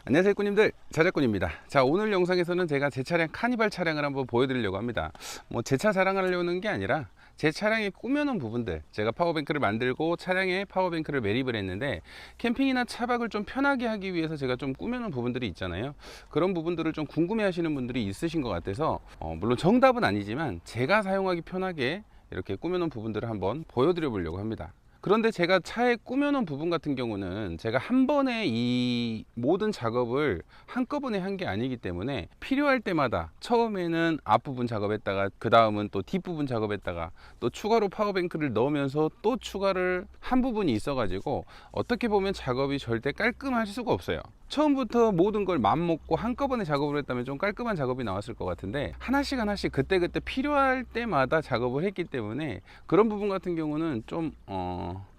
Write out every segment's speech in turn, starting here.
안녕하세요 꾸님들, 자작꾼입니다. 자, 오늘 영상에서는 제가 제 차량 카니발 차량을 한번 보여드리려고 합니다. 제 차 자랑하려는 게 아니라 제 차량에 꾸며놓은 부분들, 제가 파워뱅크를 만들고 차량에 파워뱅크를 매립을 했는데 캠핑이나 차박을 좀 편하게 하기 위해서 제가 좀 꾸며놓은 부분들이 있잖아요. 그런 부분들을 좀 궁금해 하시는 분들이 있으신 것 같아서 물론 정답은 아니지만 제가 사용하기 편하게 이렇게 꾸며놓은 부분들을 한번 보여드려 보려고 합니다. 그런데 제가 차에 꾸며놓은 부분 같은 경우는 제가 한 번에 이 모든 작업을 한꺼번에 한 게 아니기 때문에 필요할 때마다 처음에는 앞부분 작업했다가 그 다음은 또 뒷부분 작업했다가 또 추가로 파워뱅크를 넣으면서 또 추가를 한 부분이 있어 가지고 어떻게 보면 작업이 절대 깔끔할 수가 없어요. 처음부터 모든 걸 맘먹고 한꺼번에 작업을 했다면 좀 깔끔한 작업이 나왔을 것 같은데 하나씩 하나씩 그때그때 필요할 때마다 작업을 했기 때문에 그런 부분 같은 경우는 좀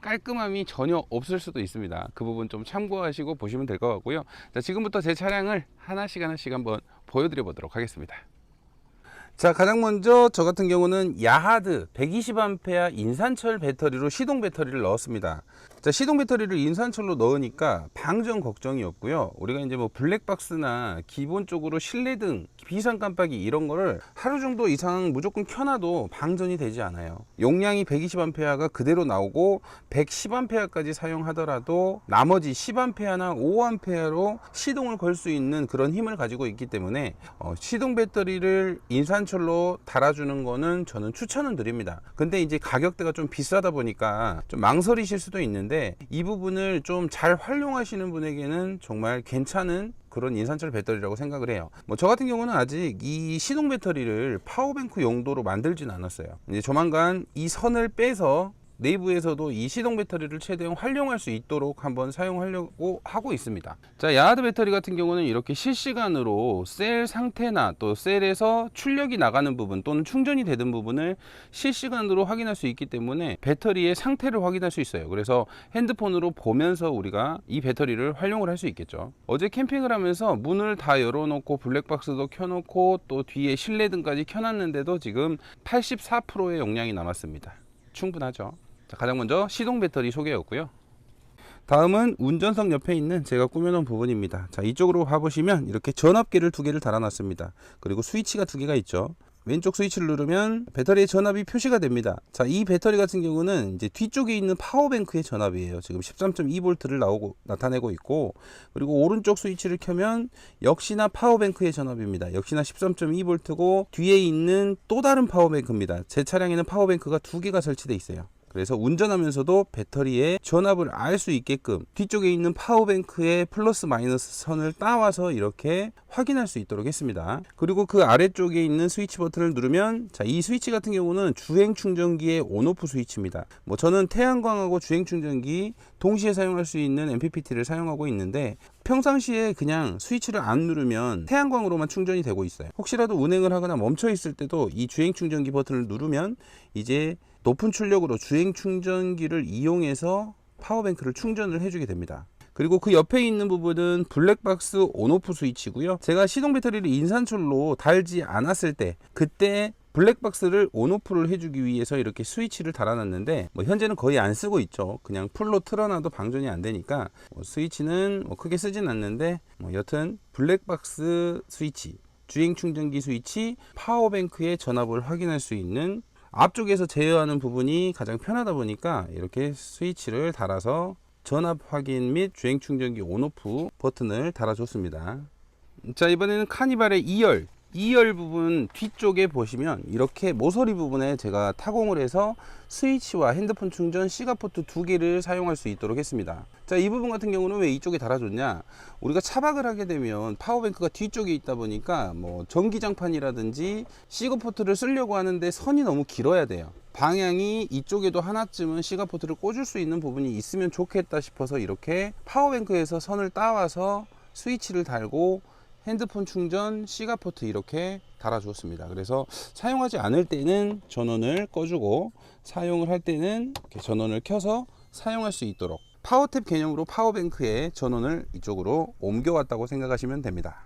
깔끔함이 전혀 없을 수도 있습니다. 그 부분 좀 참고하시고 보시면 될 것 같고요. 자, 지금부터 제 차량을 하나씩 한번 보여드려 보도록 하겠습니다. 자, 가장 먼저 저 같은 경우는 야하드 120A 인산철 배터리로 시동 배터리를 넣었습니다. 자, 시동 배터리를 인산철로 넣으니까 방전 걱정이 없고요. 우리가 이제 뭐 블랙박스나 기본적으로 실내등, 비상 깜빡이 이런 거를 하루 정도 이상 무조건 켜놔도 방전이 되지 않아요. 용량이 120A가 그대로 나오고 110A까지 사용하더라도 나머지 10A나 5A로 시동을 걸 수 있는 그런 힘을 가지고 있기 때문에 시동 배터리를 인산철로 달아주는 거는 저는 추천은 드립니다. 근데 이제 가격대가 좀 비싸다 보니까 좀 망설이실 수도 있는데 이 부분을 좀 잘 활용하시는 분에게는 정말 괜찮은 그런 인산철 배터리라고 생각을 해요. 저 같은 경우는 아직 이 시동 배터리를 파워뱅크 용도로 만들진 않았어요. 이제 조만간 이 선을 빼서 내부에서도 이 시동 배터리를 최대한 활용할 수 있도록 한번 사용하려고 하고 있습니다. 자, 야하드 배터리 같은 경우는 이렇게 실시간으로 셀 상태나 또 셀에서 출력이 나가는 부분 또는 충전이 되는 부분을 실시간으로 확인할 수 있기 때문에 배터리의 상태를 확인할 수 있어요. 그래서 핸드폰으로 보면서 우리가 이 배터리를 활용을 할 수 있겠죠. 어제 캠핑을 하면서 문을 다 열어놓고 블랙박스도 켜놓고 또 뒤에 실내등까지 켜놨는데도 지금 84%의 용량이 남았습니다. 충분하죠. 자, 가장 먼저 시동 배터리 소개였고요. 다음은 운전석 옆에 있는 제가 꾸며놓은 부분입니다. 자, 이쪽으로 봐보시면 이렇게 전압계를 두 개를 달아놨습니다. 그리고 스위치가 두 개가 있죠. 왼쪽 스위치를 누르면 배터리의 전압이 표시가 됩니다. 자, 이 배터리 같은 경우는 이제 뒤쪽에 있는 파워뱅크의 전압이에요. 지금 13.2V를 나타내고 있고, 그리고 오른쪽 스위치를 켜면 역시나 파워뱅크의 전압입니다. 역시나 13.2V고 뒤에 있는 또 다른 파워뱅크입니다. 제 차량에는 파워뱅크가 두 개가 설치되어 있어요. 그래서 운전하면서도 배터리의 전압을 알 수 있게끔 뒤쪽에 있는 파워뱅크의 플러스 마이너스 선을 따와서 이렇게 확인할 수 있도록 했습니다. 그리고 그 아래쪽에 있는 스위치 버튼을 누르면, 자, 이 스위치 같은 경우는 주행 충전기의 온오프 스위치입니다. 저는 태양광하고 주행 충전기 동시에 사용할 수 있는 MPPT를 사용하고 있는데 평상시에 그냥 스위치를 안 누르면 태양광으로만 충전이 되고 있어요. 혹시라도 운행을 하거나 멈춰 있을 때도 이 주행 충전기 버튼을 누르면 이제 높은 출력으로 주행 충전기를 이용해서 파워뱅크를 충전을 해주게 됩니다. 그리고 그 옆에 있는 부분은 블랙박스 온오프 스위치고요. 제가 시동 배터리를 인산철로 달지 않았을 때 그때 블랙박스를 온오프를 해주기 위해서 이렇게 스위치를 달아놨는데 현재는 거의 안 쓰고 있죠. 그냥 풀로 틀어놔도 방전이 안 되니까 스위치는 크게 쓰진 않는데 여튼 블랙박스 스위치, 주행 충전기 스위치, 파워뱅크의 전압을 확인할 수 있는 앞쪽에서 제어하는 부분이 가장 편하다 보니까 이렇게 스위치를 달아서 전압 확인 및 주행 충전기 온오프 버튼을 달아줬습니다. 자, 이번에는 카니발의 2열 부분 뒤쪽에 보시면 이렇게 모서리 부분에 제가 타공을 해서 스위치와 핸드폰 충전 C가포트 두 개를 사용할 수 있도록 했습니다. 자, 이 부분 같은 경우는 왜 이쪽에 달아줬냐, 우리가 차박을 하게 되면 파워뱅크가 뒤쪽에 있다 보니까 전기장판이라든지 C가포트를 쓰려고 하는데 선이 너무 길어야 돼요. 방향이 이쪽에도 하나쯤은 C가포트를 꽂을 수 있는 부분이 있으면 좋겠다 싶어서 이렇게 파워뱅크에서 선을 따와서 스위치를 달고 핸드폰 충전 C가포트 이렇게 달아 주었습니다. 그래서 사용하지 않을 때는 전원을 꺼주고 사용을 할 때는 이렇게 전원을 켜서 사용할 수 있도록 파워탭 개념으로 파워뱅크에 전원을 이쪽으로 옮겨왔다고 생각하시면 됩니다.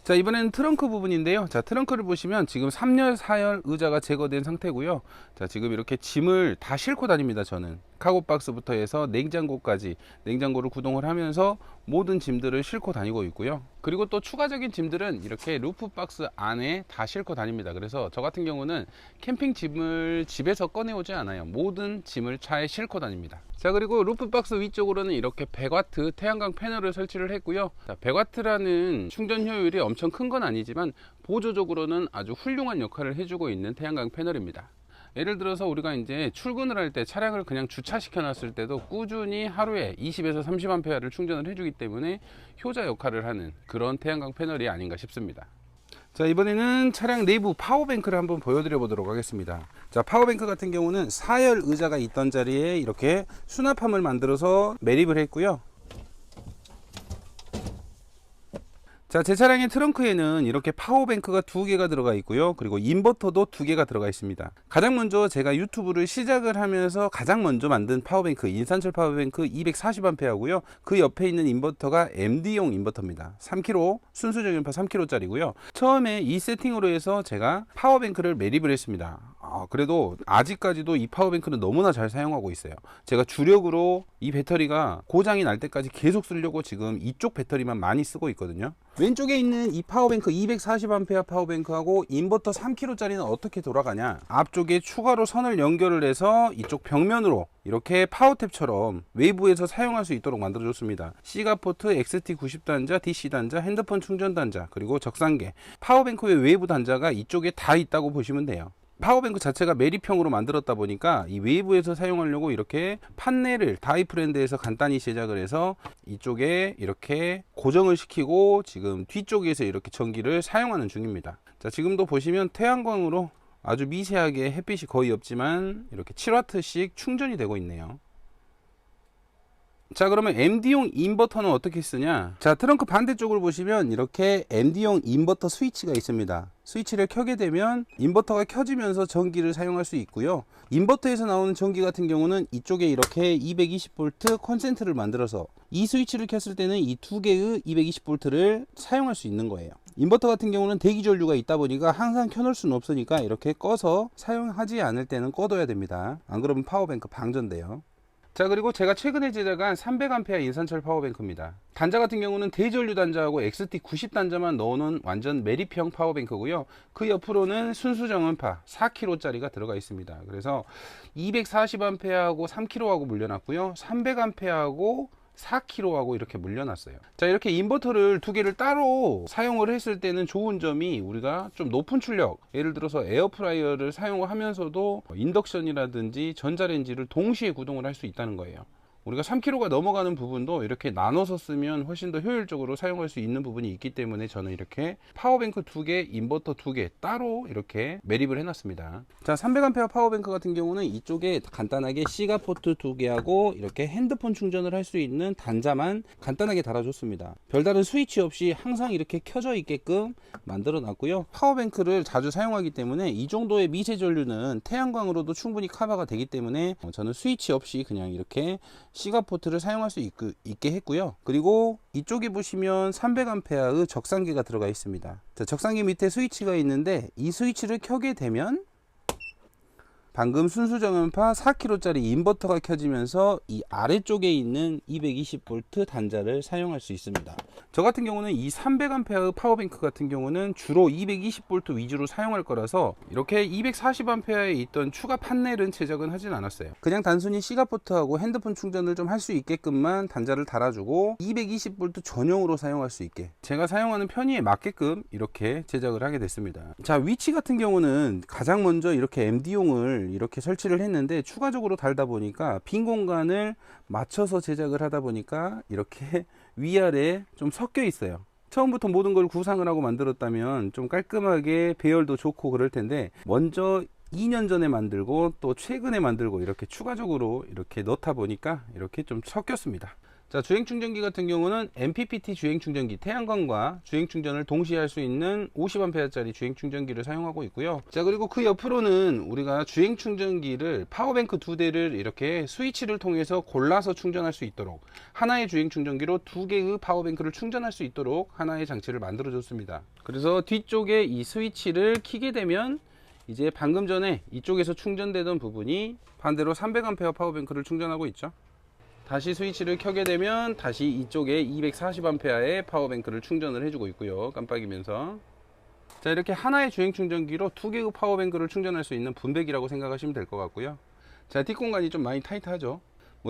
자, 이번에는 트렁크 부분인데요. 자, 트렁크를 보시면 지금 3열 4열 의자가 제거된 상태고요. 자, 지금 이렇게 짐을 다 싣고 다닙니다. 저는 카고박스부터 해서 냉장고까지, 냉장고를 구동을 하면서 모든 짐들을 싣고 다니고 있고요. 그리고 또 추가적인 짐들은 이렇게 루프박스 안에 다 싣고 다닙니다. 그래서 저 같은 경우는 캠핑 짐을 집에서 꺼내오지 않아요. 모든 짐을 차에 싣고 다닙니다. 자, 그리고 루프박스 위쪽으로는 이렇게 100W 태양광 패널을 설치를 했고요. 자, 100W라는 충전 효율이 엄청 큰 건 아니지만 보조적으로는 아주 훌륭한 역할을 해주고 있는 태양광 패널입니다. 예를 들어서 우리가 이제 출근을 할 때 차량을 그냥 주차시켜 놨을 때도 꾸준히 하루에 20에서 30A를 충전을 해주기 때문에 효자 역할을 하는 그런 태양광 패널이 아닌가 싶습니다. 자, 이번에는 차량 내부 파워뱅크를 한번 보여드려 보도록 하겠습니다. 자, 파워뱅크 같은 경우는 4열 의자가 있던 자리에 이렇게 수납함을 만들어서 매립을 했고요. 자, 제 차량의 트렁크에는 이렇게 파워뱅크가 2개가 들어가 있고요. 그리고 인버터도 2개가 들어가 있습니다. 가장 먼저 제가 유튜브를 시작을 하면서 가장 먼저 만든 파워뱅크, 인산철 파워뱅크 240A고요. 그 옆에 있는 인버터가 MD용 인버터입니다. 3kg, 순수 정연파 3kg 짜리고요. 처음에 이 세팅으로 해서 제가 파워뱅크를 매립을 했습니다. 그래도 아직까지도 이 파워뱅크는 너무나 잘 사용하고 있어요. 제가 주력으로 이 배터리가 고장이 날 때까지 계속 쓰려고 지금 이쪽 배터리만 많이 쓰고 있거든요. 왼쪽에 있는 이 파워뱅크 240A 파워뱅크하고 인버터 3kg 짜리는 어떻게 돌아가냐, 앞쪽에 추가로 선을 연결을 해서 이쪽 벽면으로 이렇게 파워탭처럼 외부에서 사용할 수 있도록 만들어 줬습니다. C가포트, XT90 단자, DC 단자, 핸드폰 충전 단자, 그리고 적상계, 파워뱅크의 외부 단자가 이쪽에 다 있다고 보시면 돼요. 파워뱅크 자체가 매립형으로 만들었다 보니까 이 외부에서 사용하려고 이렇게 판넬을 다이프랜드에서 간단히 제작을 해서 이쪽에 이렇게 고정을 시키고 지금 뒤쪽에서 이렇게 전기를 사용하는 중입니다. 자, 지금도 보시면 태양광으로 아주 미세하게 햇빛이 거의 없지만 이렇게 7W씩 충전이 되고 있네요. 자, 그러면 MD용 인버터는 어떻게 쓰냐. 자, 트렁크 반대쪽을 보시면 이렇게 MD용 인버터 스위치가 있습니다. 스위치를 켜게 되면 인버터가 켜지면서 전기를 사용할 수 있고요. 인버터에서 나오는 전기 같은 경우는 이쪽에 이렇게 220V 콘센트를 만들어서 이 스위치를 켰을 때는 이 2개의 220V를 사용할 수 있는 거예요. 인버터 같은 경우는 대기 전류가 있다 보니까 항상 켜놓을 수는 없으니까 이렇게 꺼서 사용하지 않을 때는 꺼둬야 됩니다. 안 그러면 파워뱅크 방전돼요. 자, 그리고 제가 최근에 제작한 300A 인산철 파워뱅크입니다. 단자 같은 경우는 대전류 단자하고 XT90 단자만 넣어놓은 완전 매립형 파워뱅크고요. 그 옆으로는 순수 정연파 4kg 짜리가 들어가 있습니다. 그래서 240A하고 3kg하고 물려놨고요. 300A하고 4kg하고 이렇게 물려놨어요. 자, 이렇게 인버터를 2개를 따로 사용을 했을 때는 좋은 점이 우리가 좀 높은 출력, 예를 들어서 에어프라이어를 사용하면서도 인덕션이라든지 전자레인지를 동시에 구동을 할 수 있다는 거예요. 우리가 3kg가 넘어가는 부분도 이렇게 나눠서 쓰면 훨씬 더 효율적으로 사용할 수 있는 부분이 있기 때문에 저는 이렇게 파워뱅크 2개, 인버터 2개 따로 이렇게 매립을 해놨습니다. 자, 300A 파워뱅크 같은 경우는 이쪽에 간단하게 C가포트 2개하고 이렇게 핸드폰 충전을 할 수 있는 단자만 간단하게 달아줬습니다. 별다른 스위치 없이 항상 이렇게 켜져 있게끔 만들어 놨고요. 파워뱅크를 자주 사용하기 때문에 이 정도의 미세 전류는 태양광으로도 충분히 커버가 되기 때문에 저는 스위치 없이 그냥 이렇게 C가포트를 사용할 수 있게 했고요. 그리고 이쪽에 보시면 300A의 적상기가 들어가 있습니다. 자, 적상기 밑에 스위치가 있는데 이 스위치를 켜게 되면 방금 순수 정연파 4kg짜리 인버터가 켜지면서 이 아래쪽에 있는 220V 단자를 사용할 수 있습니다. 저 같은 경우는 이 300A의 파워뱅크 같은 경우는 주로 220V 위주로 사용할 거라서 이렇게 240A에 있던 추가 판넬은 제작은 하진 않았어요. 그냥 단순히 C가포트하고 핸드폰 충전을 좀 할 수 있게끔만 단자를 달아주고 220V 전용으로 사용할 수 있게 제가 사용하는 편의에 맞게끔 이렇게 제작을 하게 됐습니다. 자, 위치 같은 경우는 가장 먼저 이렇게 MD용을 이렇게 설치를 했는데 추가적으로 달다 보니까 빈 공간을 맞춰서 제작을 하다 보니까 이렇게 위아래 좀 섞여 있어요. 처음부터 모든 걸 구상을 하고 만들었다면 좀 깔끔하게 배열도 좋고 그럴 텐데 먼저 2년 전에 만들고 또 최근에 만들고 이렇게 추가적으로 이렇게 넣다 보니까 이렇게 좀 섞였습니다. 자, 주행 충전기 같은 경우는 MPPT 주행 충전기, 태양광과 주행 충전을 동시에 할 수 있는 50A짜리 주행 충전기를 사용하고 있고요. 자, 그리고 그 옆으로는 우리가 주행 충전기를 파워뱅크 2대를 이렇게 스위치를 통해서 골라서 충전할 수 있도록, 하나의 주행 충전기로 2개의 파워뱅크를 충전할 수 있도록 하나의 장치를 만들어 줬습니다. 그래서 뒤쪽에 이 스위치를 켜게 되면 이제 방금 전에 이쪽에서 충전되던 부분이 반대로 300A 파워뱅크를 충전하고 있죠. 다시 스위치를 켜게 되면 다시 이쪽에 240A의 파워뱅크를 충전을 해주고 있고요. 깜빡이면서. 자, 이렇게 하나의 주행 충전기로 2개의 파워뱅크를 충전할 수 있는 분배기라고 생각하시면 될 것 같고요. 자, 뒷공간이 좀 많이 타이트하죠.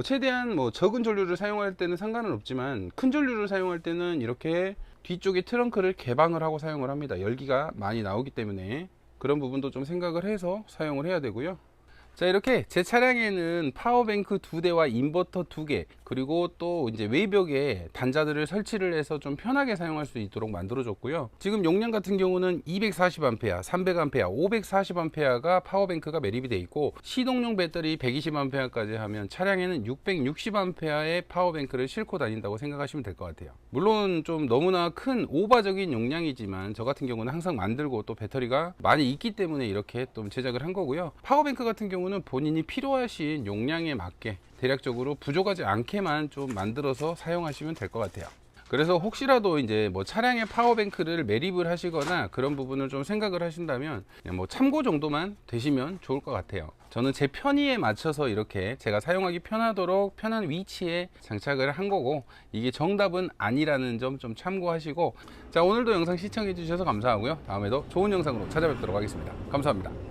최대한 적은 전류를 사용할 때는 상관은 없지만 큰 전류를 사용할 때는 이렇게 뒤쪽에 트렁크를 개방을 하고 사용을 합니다. 열기가 많이 나오기 때문에 그런 부분도 좀 생각을 해서 사용을 해야 되고요. 자, 이렇게 제 차량에는 파워뱅크 2대와 인버터 2개, 그리고 또 이제 외벽에 단자들을 설치를 해서 좀 편하게 사용할 수 있도록 만들어 줬고요. 지금 용량 같은 경우는 240A, 300A, 540A가 파워뱅크가 매립이 되어 있고, 시동용 배터리 120A까지 하면 차량에는 660A의 파워뱅크를 싣고 다닌다고 생각하시면 될 것 같아요. 물론 좀 너무나 큰 오버적인 용량이지만 저 같은 경우는 항상 만들고 또 배터리가 많이 있기 때문에 이렇게 좀 제작을 한 거고요. 파워뱅크 같은 경우는 본인이 필요하신 용량에 맞게 대략적으로 부족하지 않게만 좀 만들어서 사용하시면 될 것 같아요. 그래서 혹시라도 이제 차량에 파워뱅크를 매립을 하시거나 그런 부분을 좀 생각을 하신다면 그냥 참고 정도만 되시면 좋을 것 같아요. 저는 제 편의에 맞춰서 이렇게 제가 사용하기 편하도록 편한 위치에 장착을 한 거고, 이게 정답은 아니라는 점 좀 참고하시고, 자, 오늘도 영상 시청해 주셔서 감사하고요. 다음에도 좋은 영상으로 찾아뵙도록 하겠습니다. 감사합니다.